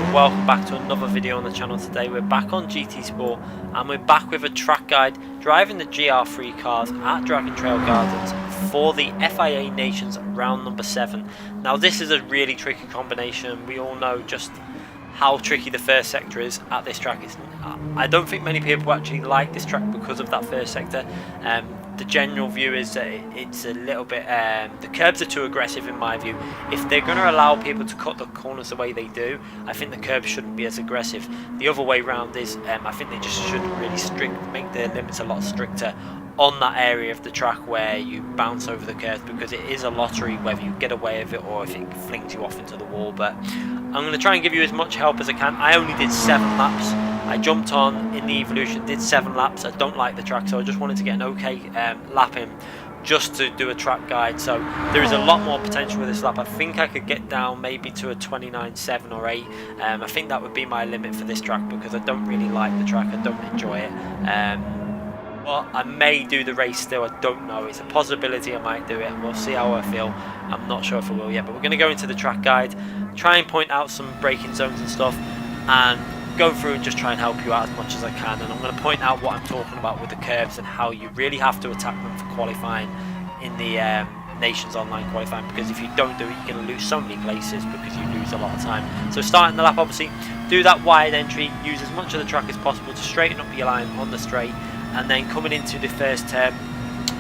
and welcome back to another video on the channel. Today we're back on GT Sport and we're back with a track guide driving the GR.3 cars at Dragon Trail Gardens for the FIA Nations round number 7. Now this is a really tricky combination. We all know just how tricky the first sector is at this track. I don't think many people actually like this track because of that first sector. The general view is that it's a little bit, the curbs are too aggressive in my view. If they're going to allow people to cut the corners the way they do, I think the curbs shouldn't be as aggressive. The other way round is, I think they just should really make the limits a lot stricter on that area of the track where you bounce over the curves, because it is a lottery whether you get away with it or if it flings you off into the wall. But I'm going to try and give you as much help as I can. I only did 7 laps. I jumped on in the Evolution, did 7 laps. I don't like the track, so I just wanted to get an okay lap in just to do a track guide. So there is a lot more potential with this lap. I think I could get down maybe to a 29.7 or 8. I think that would be my limit for this track because I don't really like the track. I don't enjoy it. But I may do the race still. I don't know. It's a possibility I might do it, and we'll see how I feel. I'm not sure if I will yet, but we're going to go into the track guide, try and point out some braking zones and stuff, and go through and just try and help you out as much as I can. And I'm going to point out what I'm talking about with the curves and how you really have to attack them for qualifying in the Nations Online qualifying, because if you don't do it, you're going to lose so many places because you lose a lot of time. So starting the lap, obviously, do that wide entry, use as much of the track as possible to straighten up your line on the straight, and then coming into the first turn,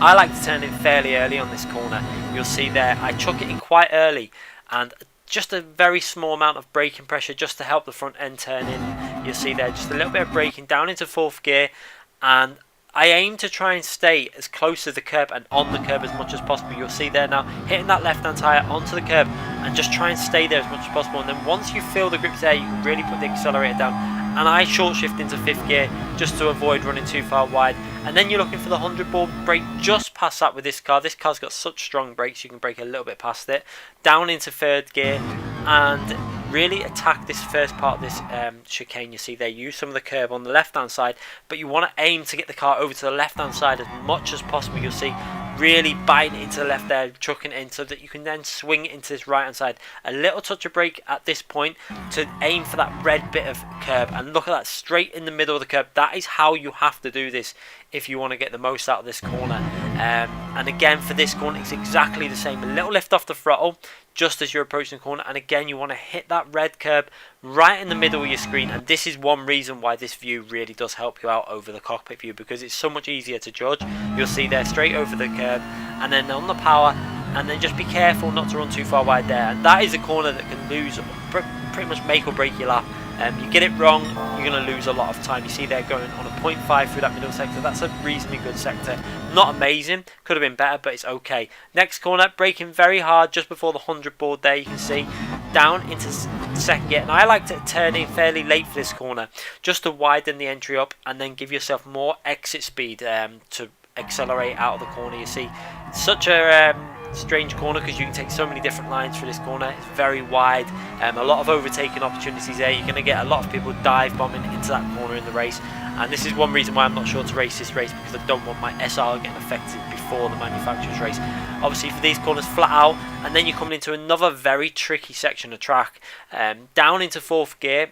I like to turn in fairly early on this corner. You'll see there, I chuck it in quite early, and just a very small amount of braking pressure just to help the front end turn in. You'll see there just a little bit of braking down into 4th gear, and I aim to try and stay as close to the curb and on the curb as much as possible. You'll see there now, hitting that left hand tyre onto the curb and just try and stay there as much as possible. And then once you feel the grips there, you can really put the accelerator down. And I short shift into 5th gear just to avoid running too far wide. And then you're looking for the 100 ball, brake just past that with this car. This car's got such strong brakes, you can brake a little bit past it. Down into 3rd gear and really attack this first part of this chicane. You see there, use some of the curb on the left hand side, but you want to aim to get the car over to the left hand side as much as possible. You'll see really biting into the left there, chucking it in so that you can then swing it into this right hand side. A little touch of brake at this point to aim for that red bit of curb, and look at that, straight in the middle of the curb. That is how you have to do this if you want to get the most out of this corner. And again, for this corner, it's exactly the same. A little lift off the throttle just as you're approaching the corner, and again you want to hit that red curb right in the middle of your screen. And this is one reason why this view really does help you out over the cockpit view, because it's so much easier to judge. You'll see there, straight over the curb and then on the power, and then just be careful not to run too far wide there. And that is a corner that can lose, pretty much make or break your lap. You get it wrong, you're going to lose a lot of time. You see there going on a 0.5 through that middle sector. That's a reasonably good sector. Not amazing, could have been better, but it's okay. Next corner, braking very hard just before the 100 board there. You can see down into 2nd gear, and I like to turn in fairly late for this corner just to widen the entry up and then give yourself more exit speed to accelerate out of the corner. You see, such a strange corner because you can take so many different lines for this corner. It's very wide, a lot of overtaking opportunities there. You're going to get a lot of people dive bombing into that corner in the race, and this is one reason why I'm not sure to race this race, because I don't want my SR getting affected before the manufacturer's race. Obviously for these corners, flat out, and then you're coming into another very tricky section of track, down into 4th gear,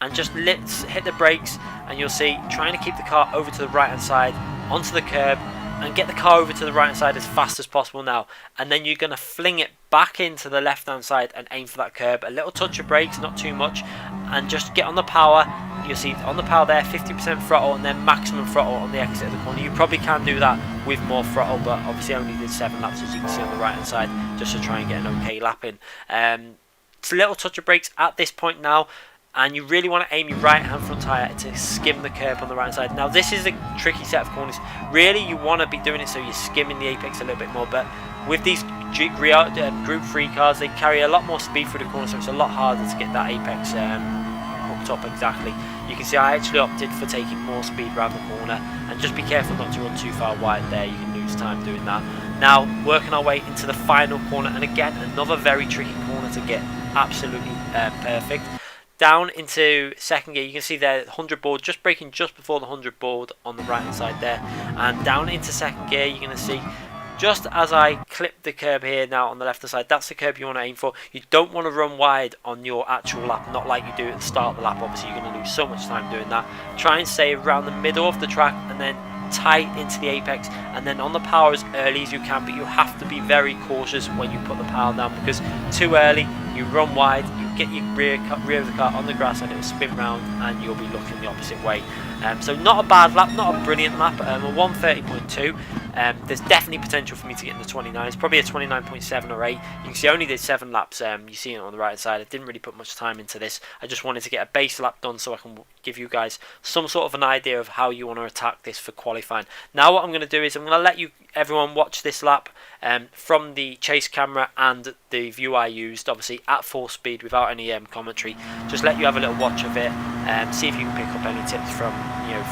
and just hit the brakes, and you'll see trying to keep the car over to the right hand side onto the curb and get the car over to the right hand side as fast as possible now. And then you're going to fling it back into the left hand side and aim for that curb. A little touch of brakes, not too much, and just get on the power. You'll see on the power there, 50% throttle and then maximum throttle on the exit of the corner. You probably can do that with more throttle, but obviously I only did 7 laps, as you can see on the right hand side, just to try and get an okay lap in. It's a little touch of brakes at this point now, and you really want to aim your right hand front tyre to skim the curb on the right hand side. Now this is a tricky set of corners. Really you want to be doing it so you're skimming the apex a little bit more, but with these Group 3 cars, they carry a lot more speed through the corner, so it's a lot harder to get that apex hooked up exactly. You can see I actually opted for taking more speed around the corner, and just be careful not to run too far wide there. You can lose time doing that. Now working our way into the final corner, and again another very tricky corner to get absolutely perfect. Down into 2nd gear, you can see there 100 board, just braking just before the 100 board on the right hand side there, and down into 2nd gear you're going to see just as I clip the curb here now on the left hand side, that's the curb you want to aim for. You don't want to run wide on your actual lap, not like you do at the start of the lap. Obviously you're going to lose so much time doing that. Try and stay around the middle of the track and then tight into the apex, and then on the power as early as you can, but you have to be very cautious when you put the power down, because too early you run wide, you get your rear of the car on the grass and it will spin round and you'll be looking the opposite way. So not a bad lap, not a brilliant lap, a 1:30.2. There's definitely potential for me to get in the 29. It's probably a 29.7 or 8. You can see I only did 7 laps. You see it on the right side. I didn't really put much time into this. I just wanted to get a base lap done so I can give you guys some sort of an idea of how you want to attack this for qualifying. Now what I'm going to do is I'm going to let everyone watch this lap from the chase camera and the view I used, obviously at full speed without any commentary. Just let you have a little watch of it and see if you can pick up any tips from,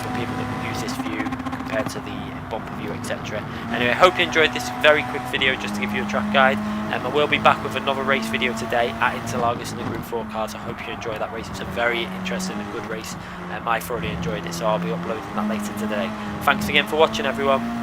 for people that use this view compared to the bumper view, etc. Anyway, I hope you enjoyed this very quick video just to give you a track guide. I will be back with another race video today at Interlagos in the Group 4 cars. I hope you enjoy that race. It's a very interesting and good race. I thoroughly enjoyed it, so I'll be uploading that later today. Thanks again for watching, everyone.